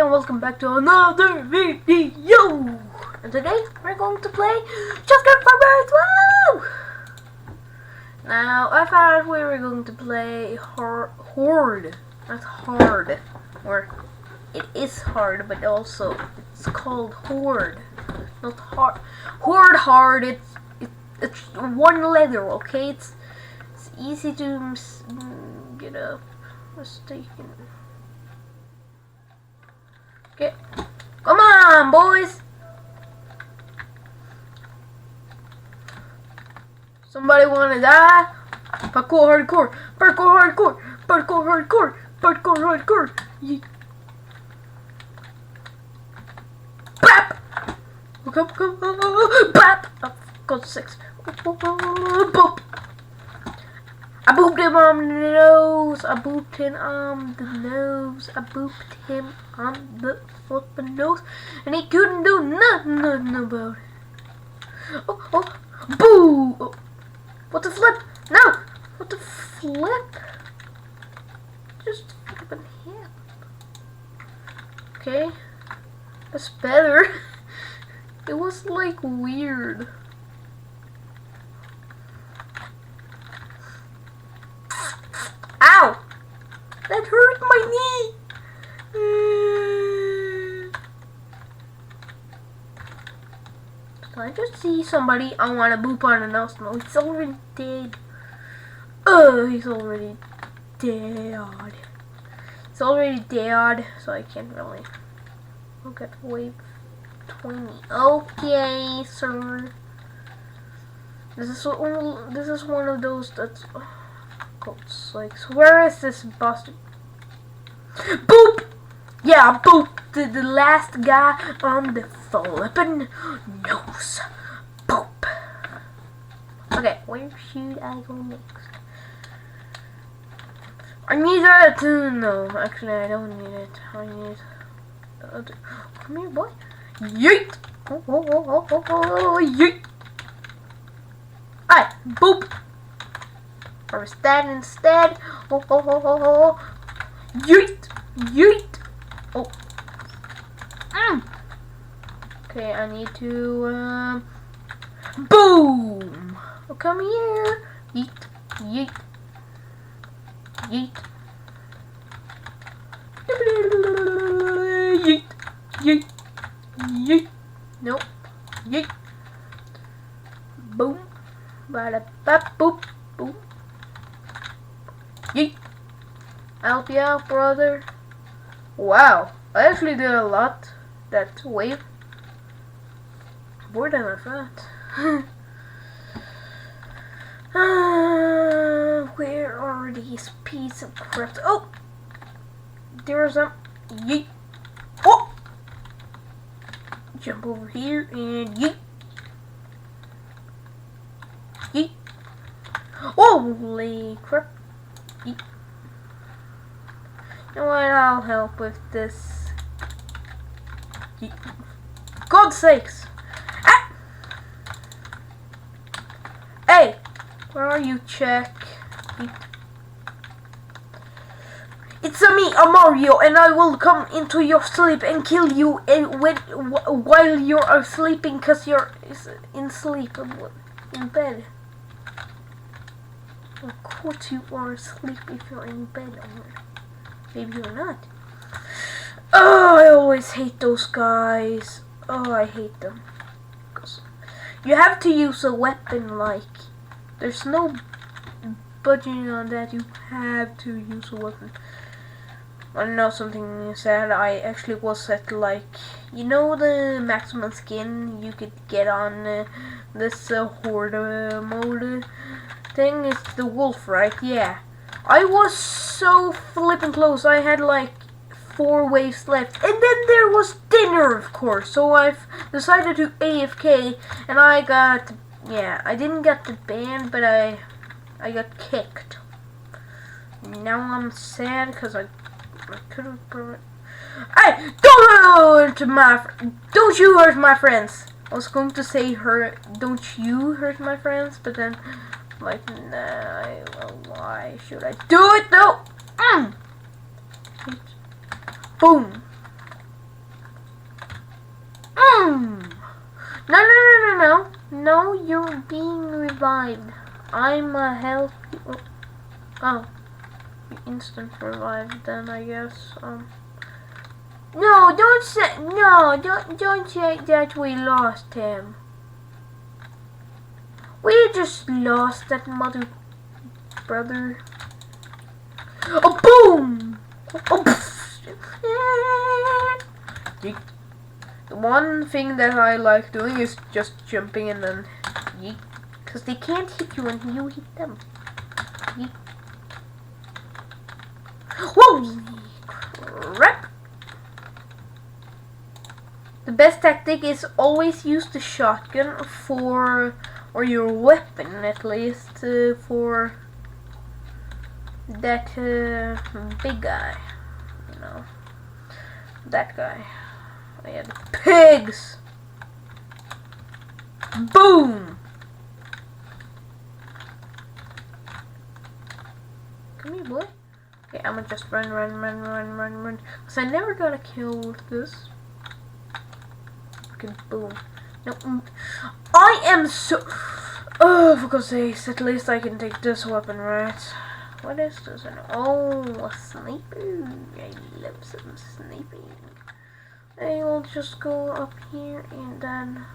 and welcome back to another video. And today we're going to play Chapter Farmers. Woo! Now I thought we were going to play Horde. Not hard, or it is hard, but also it's called Horde, not hard. Horde. It's one letter, okay? It's easy to get a mistaken. Okay, come on, boys. Somebody wanna die? Parkour hardcore. Yeet. Bap! Come. Bap! Oh, God's sakes. Boop. I booped him on the nose. I booped him on the flippin' nose. And he couldn't do nothing about it. Oh. Boo! Oh. What the flip? No! What the flip? Just flippin' hip. Okay. That's better. It was like weird. Ow! That hurt my knee! Can I just see somebody I want to boop on the nose? No, he's already dead. He's already dead. He's already dead, so I can't really look at wave 20. Okay, sir. This is one of those that's... God's sakes. Where is this bastard? Boop! Yeah, boop! The last guy on the flippin' nose. Boop! Okay, where should I go next? I need that too. No, actually I don't need it. I need the other. Come here, boy. Yeet! Oh, yeet! Alright, boop! Or stand instead. Oh. Yeet! Oh. Okay, I need to boom! Oh, come here. Yeet. Yeet. Nope. Yeet. Boom. Bada bap boop. Boom. Yeet. Help you out, brother. Wow, I actually did a lot that wave. More than I thought. Where are these pieces of crap? Oh! There's some. Yeet. Oh! Jump over here and yeet. Yeet. Holy crap. Yeet. You know what? I'll help with this. Yeet. God's sakes! Ah! Hey! Where are you, Check? It's me, Mario, and I will come into your sleep and kill you while you're sleeping, cause you're in sleep, in bed. Of course you are asleep if you're in bed, or maybe you're not. Oh, I always hate those guys. Oh, I hate them. Cause you have to use a weapon, like, there's no budging on that. You have to use a weapon. I know something sad. I actually was at, like, you know, the maximum skin you could get on this horde mode thing. It's the wolf, right? Yeah. I was so flippin' close. I had like 4 waves left, and then there was dinner, of course. So I've decided to AFK, and I got, yeah, I didn't get the ban, but I got kicked. Now I'm sad because I could have. Hey, don't you hurt my friends. I was going to say don't you hurt my friends, but then, like, nah, why should I do it though? Boom. No, you're being revived. I'm a help. Oh, you instant revived then, I guess. No, don't say don't say that we lost him. We just lost that mother brother. Oh, boom! Oh, yeet. The one thing that I like doing is just jumping and then yeet. Because they can't hit you when you hit them. Yeet. Whoa! Crap! The best tactic is always use the shotgun for, or your weapon at least, for that big guy. You know, that guy. I had pigs! Boom! Come here, boy. Okay, I'm gonna just run. Because I never got a kill with this. Okay, boom. No, I am so... Oh, for God's sakes, at least I can take this weapon, right? What is this? Oh, a sniper. I love some sniping. I will just go up here and then...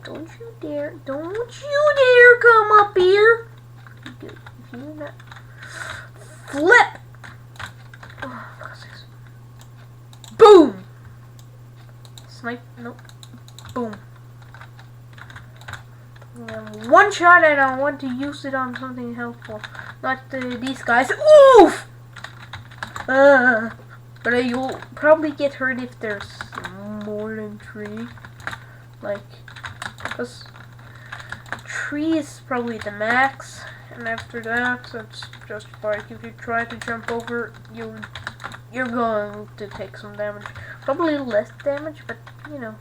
Don't you dare, don't you dare come up here! If you're not... Flip! Oh, for God's sakes. Boom! Snipe, nope. Boom. One shot and I want to use it on something helpful. Not these guys. Oof! But you'll probably get hurt if there's more than 3. Like, because 3 is probably the max, and after that, it's just like if you try to jump over, you're going to take some damage. Probably less damage, but you know.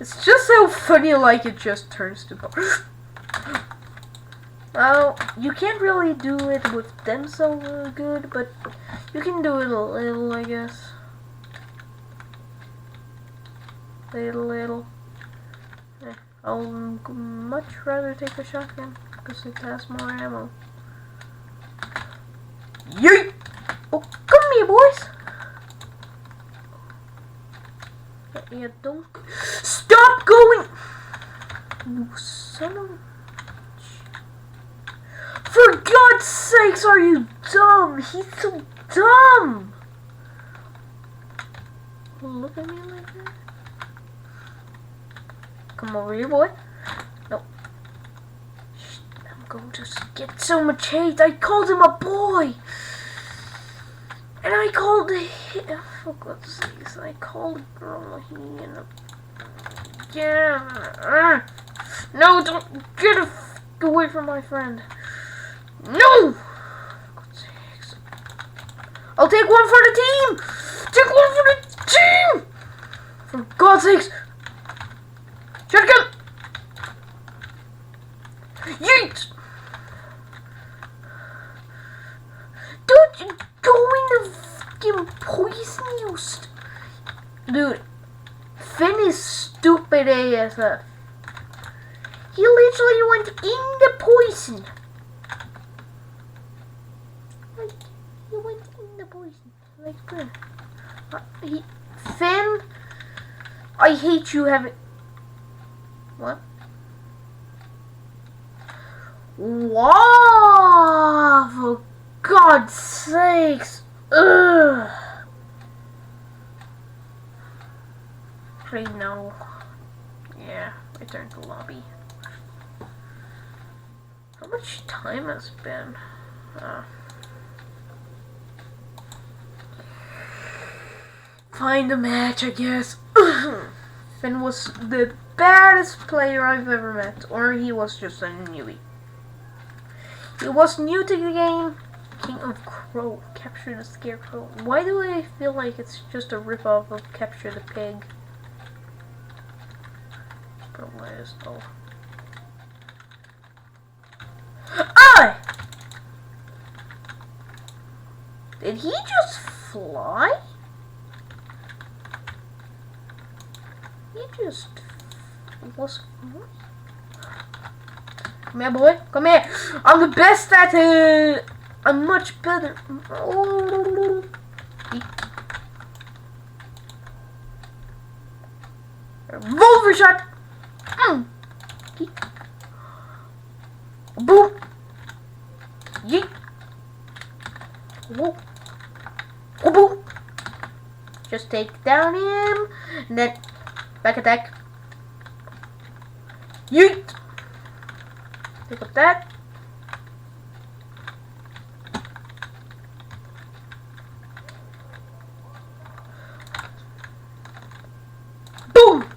It's just so funny, like it just turns to bar. Well, you can't really do it with them so good, but you can do it a little, I guess. Little. Yeah, I'll much rather take a shotgun, because it has more ammo. Yeet! Oh, come here, boys! Yeah, don't... Stop going! You son of... For God's sakes, are you dumb? He's so dumb! Look at me like that. Come over here, boy. Nope. I'm going to get so much hate. I called him a boy! And I called him... For God's sakes, I called a girl he and a... Yeah. No, don't get away from my friend. No! For God's sakes. I'll take one for the team! Take one for the team! For God's sakes! Shotgun! Yeet! Don't you go in the fucking poison, you dude. Finn is stupid ASF. He literally went in the poison. Like, he went in the poison. Like, good. Finn, I hate you having... What? Wow! For God's sakes! Ugh! Please no. Yeah, return to lobby. How much time has been? Find a match, I guess. Finn was the baddest player I've ever met, or he was just a newbie. He was new to the game, King of Crow. Capture the Scarecrow. Why do I feel like it's just a ripoff of Capture the Pig? Probably is though. Ah! Did he just fly? He just was flying. Come here, boy. Come here. I'm the best at it. I'm much better. Revolver shot. Boom. Yeet. Whoa. Boom. Just take down him. And then back attack. Yeet. Pick up that. Boom!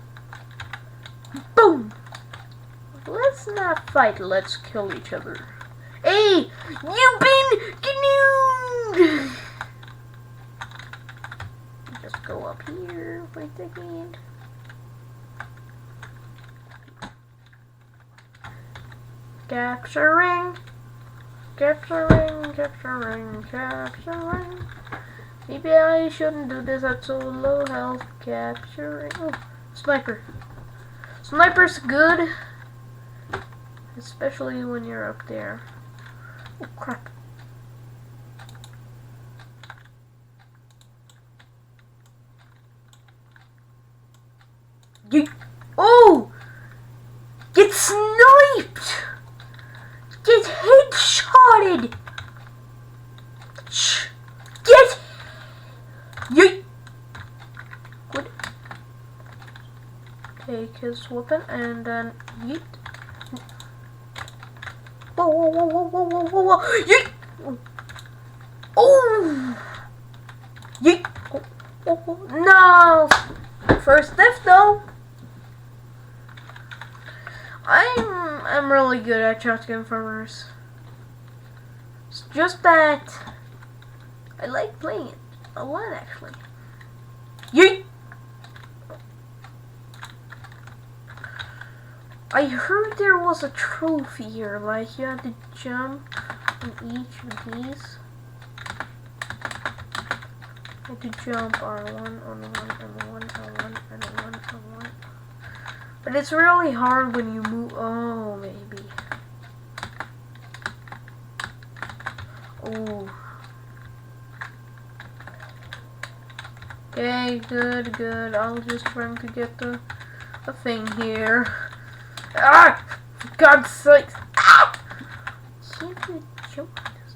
Boom! Let's not fight, let's kill each other. Hey! You've been canoed! Just go up here for a second. Capturing, capturing, capturing, capturing. Maybe I shouldn't do this at so low health. Capturing. Oh, sniper. Sniper's good, especially when you're up there. Oh crap. Oh! Get sniped! Get headshotted! Get! Yeet! Good. Take his weapon and then yeet. Whoa, whoa, whoa, whoa, whoa, whoa, whoa, whoa! Yeet! Oh! Yeet! Oh, oh, oh. No! First death though. I'm really good at shotgun farmers. It's just that I like playing it a lot actually. Yeet! I heard there was a trophy here, like you had to jump on each of these. I had to jump R1 on one, on one, on one, and on one, on one. But it's really hard when you move. Oh, maybe. Oh. Okay, good, good. I'll just try to get the thing here. Ah! For God's sake! Ah! Can't you jump on this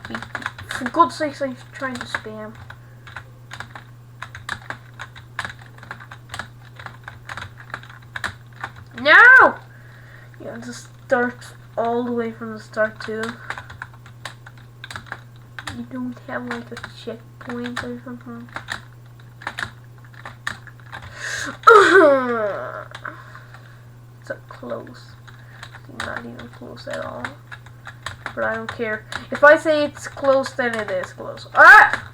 thing? For God's sake, I'm trying to spam. No! You have to start all the way from the start too. You don't have like a checkpoint or something. So close. Not even close at all. But I don't care. If I say it's close, then it is close. Ah!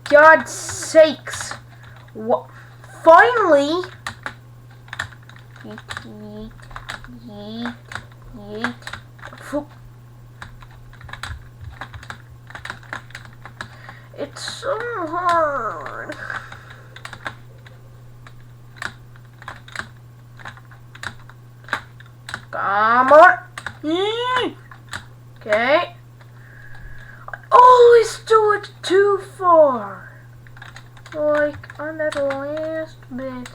God's sakes! What? Finally! Yeet, yeet, yeet, yeet. Phoop. It's so hard. Come on! Okay. I always do it too far. Like on that last bit,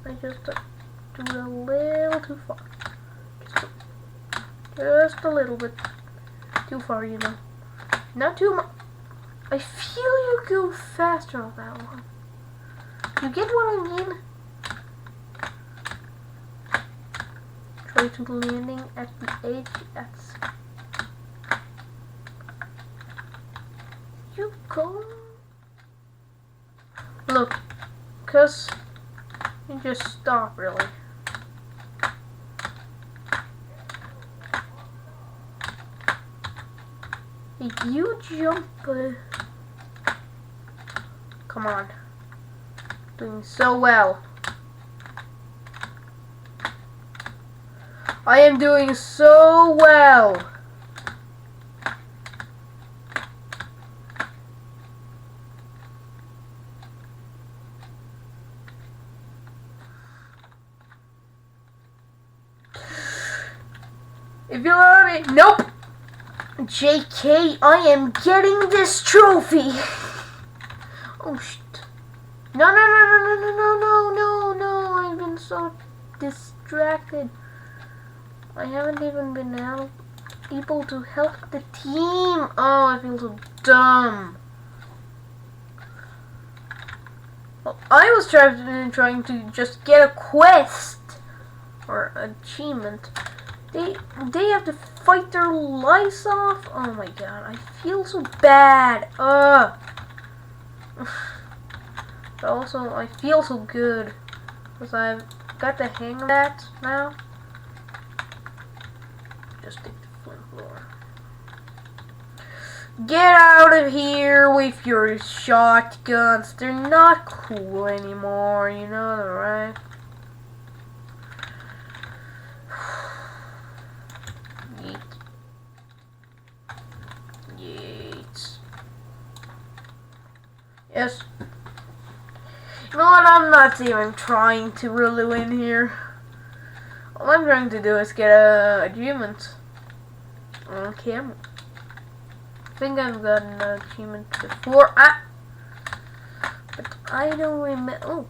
I just do it a little too far. Just a little bit too far, you know. Not too much. I feel you go faster on that one. You get what I mean? Try to landing at the edge. That's you go. Look, cause you just stop really. Hey, you jump. Come on. Doing so well. I am doing so well. If you learn it, nope. JK, I am getting this trophy. Oh shit. No, no, no, no, no, no, no, no, no, no. I've been so distracted. I haven't even been able to help the team. Oh, I feel so dumb. Well, I was trying to just get a quest or achievement. They have to fight their lives off. Oh my god, I feel so bad. But also, I feel so good because I've got the hang of that now. Just take the flamethrower. Get out of here with your shotguns. They're not cool anymore, you know that, right? Yeet. Yes. You know what? I'm not even trying to really win here. All I'm trying to do is get a achievement on camera. I think I've gotten an achievement before. But I don't remember. Oh,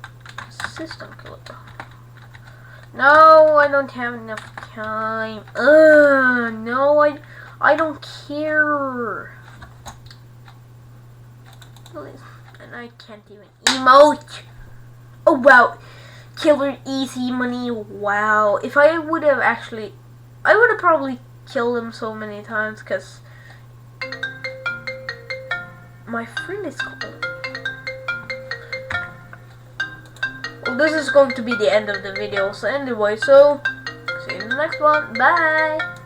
system killer. No, I don't have enough time. No, I don't care. And I can't even emote. Oh wow, killer easy money. Wow. If I would have actually, I would have probably killed him so many times because my friend is calling. Well, this is going to be the end of the video. So anyway, so see you in the next one. Bye.